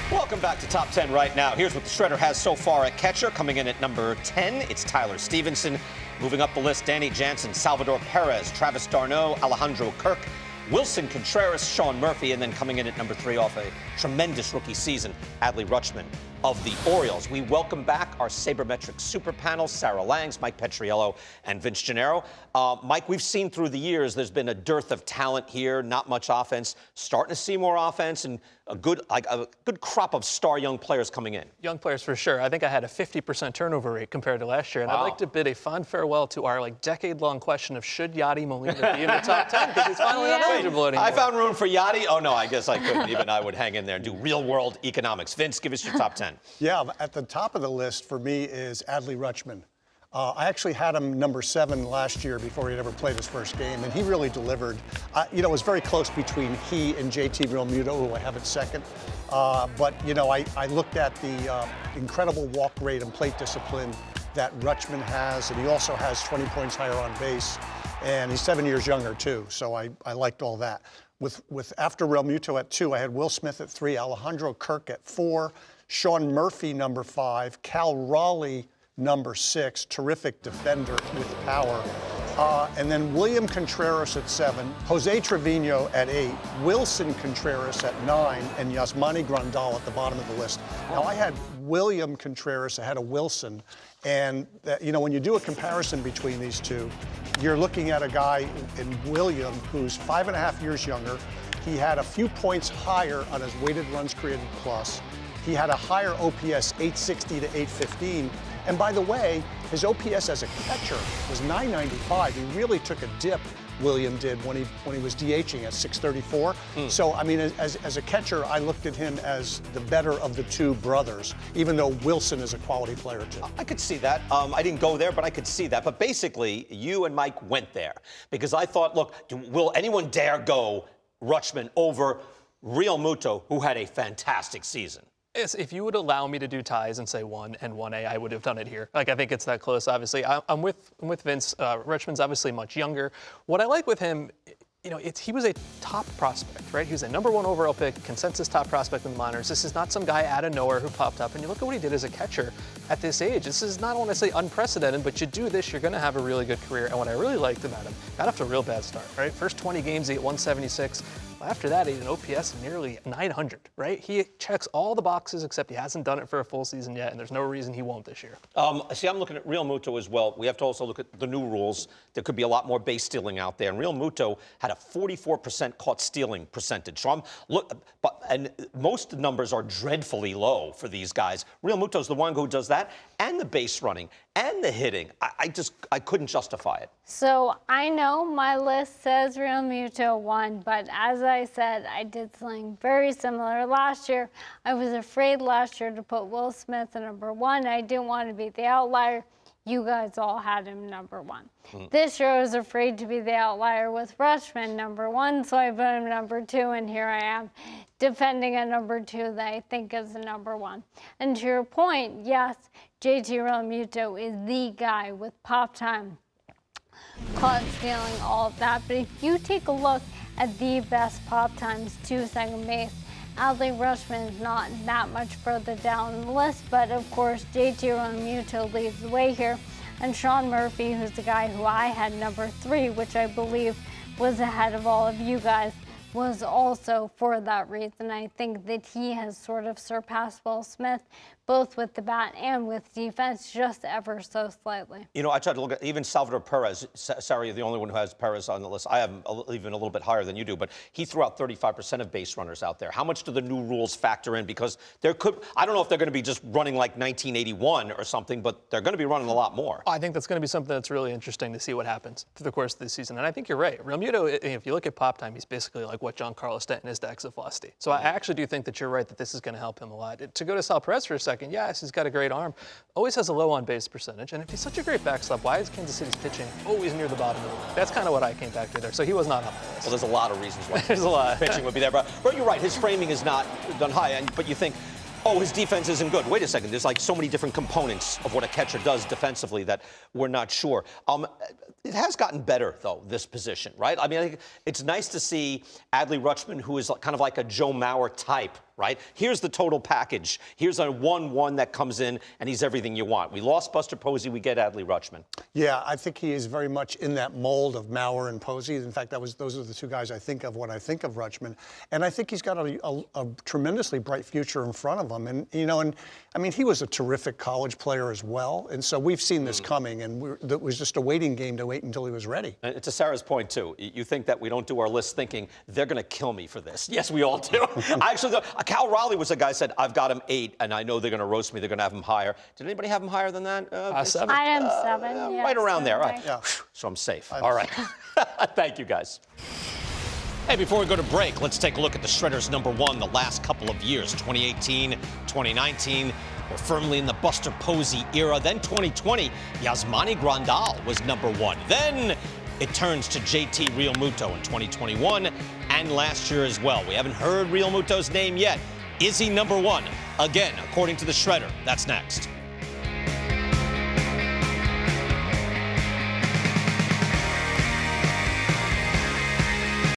Welcome back to Top 10 right now. Here's what the Shredder has so far at catcher. Coming in at number 10, it's Tyler Stevenson. Moving up the list, Danny Jansen, Salvador Perez, Travis d'Arnaud, Alejandro Kirk, Wilson Contreras, Sean Murphy, and then coming in at number 3 off a tremendous rookie season, Adley Rutschman of the Orioles. We welcome back our sabermetric super panel, Sarah Langs, Mike Petriello, and Vince Gennaro. Mike, we've seen through the years there's been a dearth of talent here, not much offense. Starting to see more offense and a good crop of star young players coming in. Young players for sure. I think I had a 50% turnover rate compared to last year. And Wow. I'd like to bid a fond farewell to our decade-long question of should Yadi Molina be in the top 10 because he's finally not eligible anymore. I found room for Yadi. Oh, no, I guess I couldn't. Even I would hang in there and do real-world economics. Vince, give us your top 10. Yeah, at the top of the list for me is Adley Rutschman. I actually had him number 7 last year before he'd ever played his first game, and he really delivered. It was very close between he and JT Realmuto, who I have at second. But I looked at the incredible walk rate and plate discipline that Rutschman has, and he also has 20 points higher on base, and he's 7 years younger too. So I liked all that. With after Realmuto at 2, I had Will Smith at 3, Alejandro Kirk at 4, Sean Murphy number 5, Cal Raleigh number 6, terrific defender with power. And then William Contreras at 7, Jose Trevino at 8, Wilson Contreras at 9, and Yasmani Grandal at the bottom of the list. Now, I had William Contreras ahead of Wilson, and when you do a comparison between these two, you're looking at a guy in William who's 5.5 years younger. He had a few points higher on his weighted runs created plus. He had a higher OPS, 860 to 815. And by the way, his OPS as a catcher was 995. He really took a dip, William did, when he was DHing at 634. So, I mean, as a catcher, I looked at him as the better of the two brothers, even though Wilson is a quality player, too. I could see that. I didn't go there, but I could see that. But basically, you and Mike went there because I thought, look, will anyone dare go Rutschman over Realmuto, who had a fantastic season? If you would allow me to do ties and say 1 and 1A, I would have done it here. I think it's that close, obviously. I'm with Vince. Rutschman's obviously much younger. What I like with him, he was a top prospect, right? He was a number 1 overall pick, consensus top prospect in the minors. This is not some guy out of nowhere who popped up. And you look at what he did as a catcher at this age. This is not, I want to say unprecedented, but you do this, you're going to have a really good career. And what I really liked about him, got off to a real bad start, right? First 20 games, he hit 176. After that, he had an OPS of nearly 900, right? He checks all the boxes, except he hasn't done it for a full season yet, and there's no reason he won't this year. See, I'm looking at Realmuto as well. We have to also look at the new rules. There could be a lot more base stealing out there. And Realmuto had a 44% caught stealing percentage. So and most numbers are dreadfully low for these guys. Realmuto's the one who does that, and the base running, and the hitting. I couldn't justify it. So I know my list says Realmuto 1, but as I said, I did something very similar last year. I was afraid last year to put Will Smith at number 1. I didn't want to be the outlier. You guys all had him number 1. This year I was afraid to be the outlier with Rutschman number 1, so I put him number 2, and here I am defending a number 2 that I think is a number 1. And to your point, yes, JT Realmuto is the guy with pop time, caught stealing, all of that. But if you take a look at the best pop times to second base, Adley Rutschman is not that much further down the list, but of course JT Realmuto leads the way here. And Sean Murphy, who's the guy who I had number 3, which I believe was ahead of all of you guys, was also for that reason. I think that he has sort of surpassed Will Smith, both with the bat and with defense, just ever so slightly. I tried to look at even Salvador Perez. Sarah, you're the only one who has Perez on the list. I have him even a little bit higher than you do, but he threw out 35% of base runners out there. How much do the new rules factor in? Because I don't know if they're going to be just running like 1981 or something, but they're going to be running a lot more. I think that's going to be something that's really interesting to see what happens through the course of the season. And I think you're right. Realmuto, if you look at pop time, he's basically like what Giancarlo Stanton is to Exit Velocity. So I actually do think that you're right that this is going to help him a lot. To go to Sal Perez for a second, yes, he's got a great arm, always has a low on-base percentage, and if he's such a great backstop, why is Kansas City's pitching always near the bottom of the league? That's kind of what I came back to there. So he was not on the list. Well, there's a lot of reasons why There's a lot. pitching would be there. But you're right, his framing is not done high, but you think, oh, his defense isn't good. Wait a second, there's like so many different components of what a catcher does defensively that we're not sure. It has gotten better, though, this position, right? I mean, I think it's nice to see Adley Rutschman, who is kind of like a Joe Mauer type, right? Here's the total package. Here's a 1-1 that comes in, and he's everything you want. We lost Buster Posey. We get Adley Rutschman. Yeah, I think he is very much in that mold of Mauer and Posey. In fact, those are the two guys I think of when I think of Rutschman. And I think he's got a tremendously bright future in front of him. And, I mean, he was a terrific college player as well. And so we've seen this coming, and it was just a waiting game to wait until he was ready. And to Sarah's point, too, you think that we don't do our list thinking they're going to kill me for this. Yes, we all do. I actually, Cal Raleigh was a guy who said, I've got him 8, and I know they're going to roast me. They're going to have him higher. Did anybody have him higher than that? 7. I am 7. Yes, Right around there. Right. right. Yeah. So I'm safe. All right. Thank you, guys. Hey, before we go to break, let's take a look at the Shredders' #1 the last couple of years, 2018, 2019. We're firmly in the Buster Posey era. Then 2020, Yasmani Grandal was #1. Then it turns to JT Realmuto in 2021 and last year as well. We haven't heard Realmuto's name yet. Is he #1? Again, according to the Shredder. That's next.